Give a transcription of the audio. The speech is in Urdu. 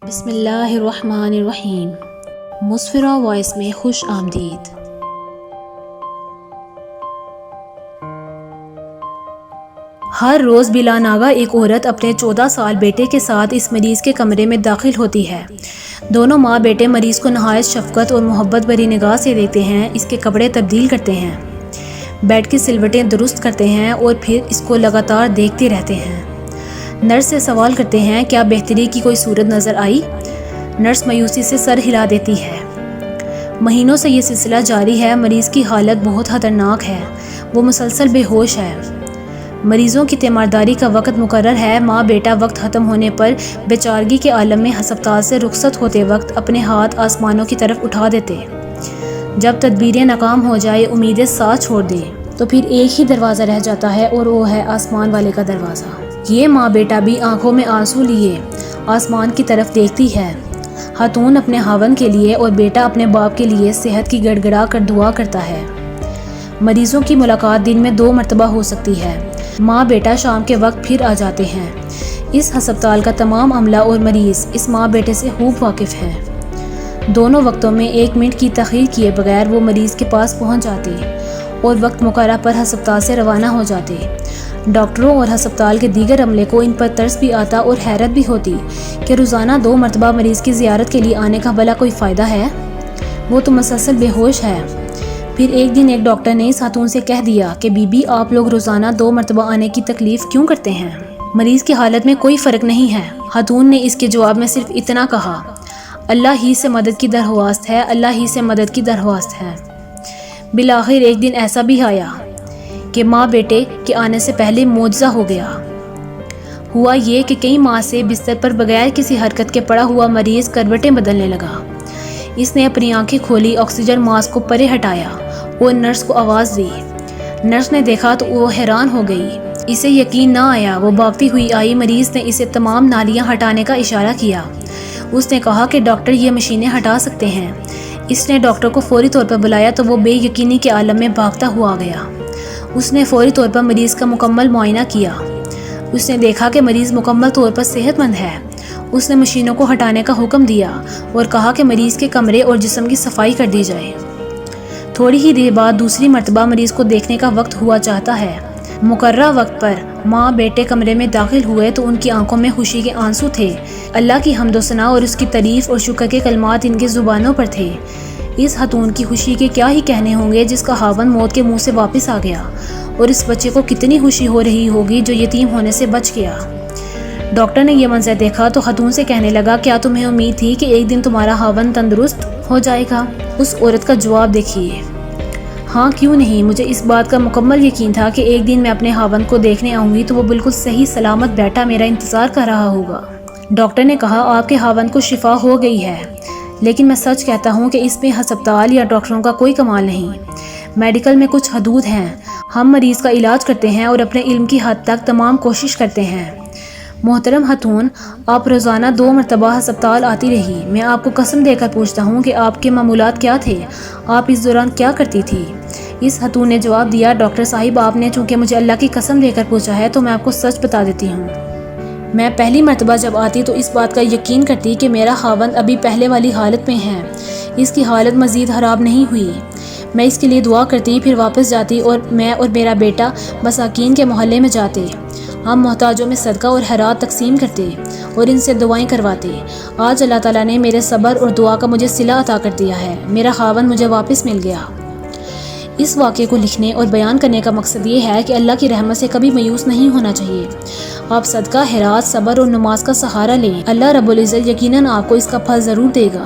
بسم اللہ الرحمن الرحیم۔ مسفرہ وائس میں خوش آمدید۔ ہر روز بلا ناگہ ایک عورت اپنے 14 سال بیٹے کے ساتھ اس مریض کے کمرے میں داخل ہوتی ہے۔ دونوں ماں بیٹے مریض کو نہایت شفقت اور محبت بھری نگاہ سے دیکھتے ہیں، اس کے کپڑے تبدیل کرتے ہیں، بیڈ کی سلوٹیں درست کرتے ہیں اور پھر اس کو لگاتار دیکھتے رہتے ہیں۔ نرس سے سوال کرتے ہیں کیا بہتری کی کوئی صورت نظر آئی؟ نرس مایوسی سے سر ہلا دیتی ہے۔ مہینوں سے یہ سلسلہ جاری ہے۔ مریض کی حالت بہت خطرناک ہے، وہ مسلسل بے ہوش ہے۔ مریضوں کی تیمارداری کا وقت مقرر ہے۔ ماں بیٹا وقت ختم ہونے پر بیچارگی کے عالم میں ہسپتال سے رخصت ہوتے وقت اپنے ہاتھ آسمانوں کی طرف اٹھا دیتے۔ جب تدبیریں ناکام ہو جائے، امیدیں ساتھ چھوڑ دیں، تو پھر ایک ہی دروازہ رہ جاتا ہے اور وہ ہے آسمان والے کا دروازہ۔ یہ ماں بیٹا بھی آنکھوں میں آنسو لیے آسمان کی طرف دیکھتی ہے۔ خاتون اپنے خاوند کے لیے اور بیٹا اپنے باپ کے لیے صحت کی گڑگڑا کر دعا کرتا ہے۔ مریضوں کی ملاقات دن میں 2 مرتبہ ہو سکتی ہے۔ ماں بیٹا شام کے وقت پھر آ جاتے ہیں۔ اس ہسپتال کا تمام عملہ اور مریض اس ماں بیٹے سے خوب واقف ہے۔ دونوں وقتوں میں 1 منٹ کی تاخیر کیے بغیر وہ مریض کے پاس پہنچ جاتے اور وقت مقررہ پر ہسپتال سے روانہ ہو جاتے۔ ڈاکٹروں اور ہسپتال کے دیگر عملے کو ان پر ترس بھی آتا اور حیرت بھی ہوتی کہ روزانہ 2 مرتبہ مریض کی زیارت کے لیے آنے کا بھلا کوئی فائدہ ہے؟ وہ تو مسلسل بے ہوش ہے۔ پھر ایک دن ایک ڈاکٹر نے اس خاتون سے کہہ دیا کہ بی بی آپ لوگ روزانہ 2 مرتبہ آنے کی تکلیف کیوں کرتے ہیں؟ مریض کی حالت میں کوئی فرق نہیں ہے۔ خاتون نے اس کے جواب میں صرف اتنا کہا، اللہ ہی سے مدد کی درخواست ہے، اللہ ہی سے مدد کی درخواست ہے۔ بالآخر ایک دن ایسا بھی آیا کہ ماں بیٹے کے آنے سے پہلے معجزہ ہو گیا۔ ہوا یہ کہ کئی ماہ سے بستر پر بغیر کسی حرکت کے پڑا ہوا مریض کروٹیں بدلنے لگا۔ اس نے اپنی آنکھیں کھولی، آکسیجن ماسک کو پرے ہٹایا اور نرس کو آواز دی۔ نرس نے دیکھا تو وہ حیران ہو گئی، اسے یقین نہ آیا۔ وہ بھاگتی ہوئی آئی، مریض نے اسے تمام نالیاں ہٹانے کا اشارہ کیا۔ اس نے کہا کہ ڈاکٹر یہ مشینیں ہٹا سکتے ہیں۔ اس نے ڈاکٹر کو فوری طور پر بلایا تو وہ بے یقینی کے عالم میں بھاگتا ہوا آ گیا۔ اس نے فوری طور پر مریض کا مکمل معائنہ کیا۔ اس نے دیکھا کہ مریض مکمل طور پر صحت مند ہے۔ اس نے مشینوں کو ہٹانے کا حکم دیا اور کہا کہ مریض کے کمرے اور جسم کی صفائی کر دی جائے۔ تھوڑی ہی دیر بعد دوسری مرتبہ مریض کو دیکھنے کا وقت ہوا چاہتا ہے۔ مقررہ وقت پر ماں بیٹے کمرے میں داخل ہوئے تو ان کی آنکھوں میں خوشی کے آنسو تھے۔ اللہ کی حمد و ثنا اور اس کی تعریف اور شکر کے کلمات ان کی زبانوں پر تھے۔ اس خاتون کی خوشی کے کیا ہی کہنے ہوں گے جس کا خاوند موت کے منہ سے واپس آ گیا، اور اس بچے کو کتنی خوشی ہو رہی ہوگی جو یتیم ہونے سے بچ گیا۔ ڈاکٹر نے یہ منظر دیکھا تو خاتون سے کہنے لگا کیا تمہیں امید تھی کہ ایک دن تمہارا خاوند تندرست ہو جائے گا؟ اس عورت کا جواب دیکھیے، ہاں کیوں نہیں، مجھے اس بات کا مکمل یقین تھا کہ ایک دن میں اپنے خاوند کو دیکھنے آؤں گی تو وہ بالکل صحیح سلامت بیٹھا میرا انتظار کر رہا ہوگا۔ ڈاکٹر نے کہا آپ کے خاوند کو شفا ہو گئی ہے، لیکن میں سچ کہتا ہوں کہ اس میں ہسپتال یا ڈاکٹروں کا کوئی کمال نہیں۔ میڈیکل میں کچھ حدود ہیں۔ ہم مریض کا علاج کرتے ہیں اور اپنے علم کی حد تک تمام کوشش کرتے ہیں۔ محترم خاتون، آپ روزانہ 2 مرتبہ ہسپتال آتی رہی۔ میں آپ کو قسم دے کر پوچھتا ہوں کہ آپ کے معمولات کیا تھے؟ آپ اس دوران کیا کرتی تھی؟ اس خاتون نے جواب دیا، ڈاکٹر صاحب آپ نے چونکہ مجھے اللہ کی قسم دے کر پوچھا ہے تو میں آپ کو سچ بتا دیتی ہوں۔ میں پہلی مرتبہ جب آتی تو اس بات کا یقین کرتی کہ میرا خاوند ابھی پہلے والی حالت میں ہے، اس کی حالت مزید خراب نہیں ہوئی۔ میں اس کے لیے دعا کرتی، پھر واپس جاتی اور میں اور میرا بیٹا مساکین کے محلے میں جاتے۔ ہم محتاجوں میں صدقہ اور خیرات تقسیم کرتے اور ان سے دعائیں کرواتے۔ آج اللہ تعالیٰ نے میرے صبر اور دعا کا مجھے صلہ عطا کر دیا ہے، میرا خاوند مجھے واپس مل گیا۔ اس واقعے کو لکھنے اور بیان کرنے کا مقصد یہ ہے کہ اللہ کی رحمت سے کبھی مایوس نہیں ہونا چاہیے۔ آپ صدقہ، خیرات، صبر اور نماز کا سہارا لیں، اللہ رب العزت یقیناً آپ کو اس کا پھل ضرور دے گا۔